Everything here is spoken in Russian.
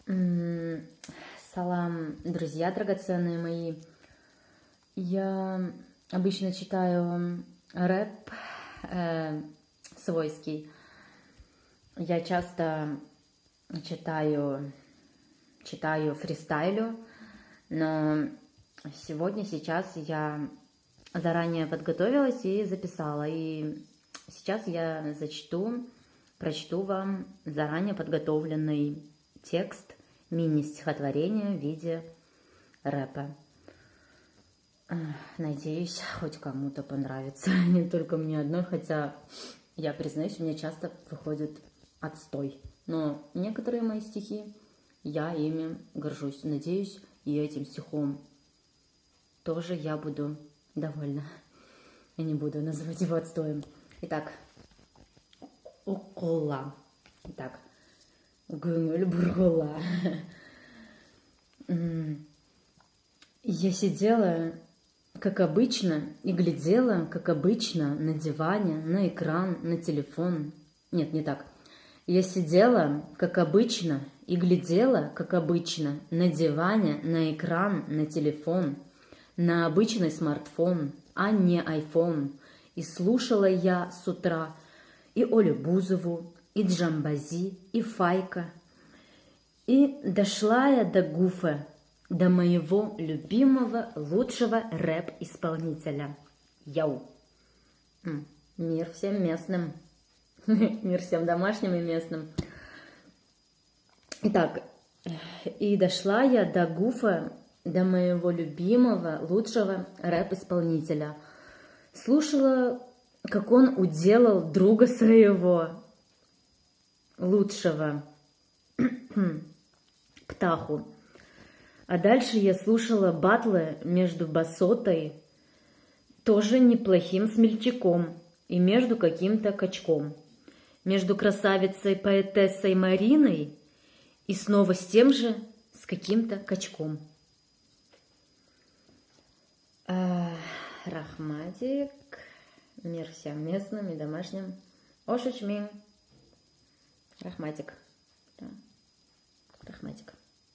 М, Салам, друзья драгоценные мои. Я обычно читаю рэп свойский. Я часто читаю фристайлю, но сейчас я заранее подготовилась и записала. И сейчас я прочту вам заранее подготовленный текст мини-стихотворения в виде рэпа. Надеюсь, хоть кому-то понравится, не только мне одной, хотя я признаюсь, у меня часто выходит отстой. Но некоторые мои стихи, я ими горжусь. Надеюсь, и этим стихом тоже я буду довольна. Я не буду называть его отстоем. Итак, укола. Итак, Гюмель Бургула. Я сидела, как обычно, и глядела, как обычно, на диване, на экран, на телефон. Нет, не так. Я сидела, как обычно, и глядела, как обычно, на диване, на экран, на телефон, на обычный смартфон, а не айфон. И слушала я с утра и Олю Бузову, и Джамбази, и Файка. И дошла я до Гуфа, до моего любимого, лучшего рэп-исполнителя. Яу. Мир всем местным. Мир всем домашним и местным. Итак, и дошла я до Гуфа, до моего любимого, лучшего рэп-исполнителя. Слушала, как он уделал друга своего, лучшего, Птаху. А дальше я слушала батлы между Басотой, тоже неплохим смельчаком, и между каким-то качком. Между красавицей-поэтессой Мариной и снова с тем же, с каким-то качком. Рахматик, мир всем местным и домашним. Ошучми. Рахматик. Да. Рахматик.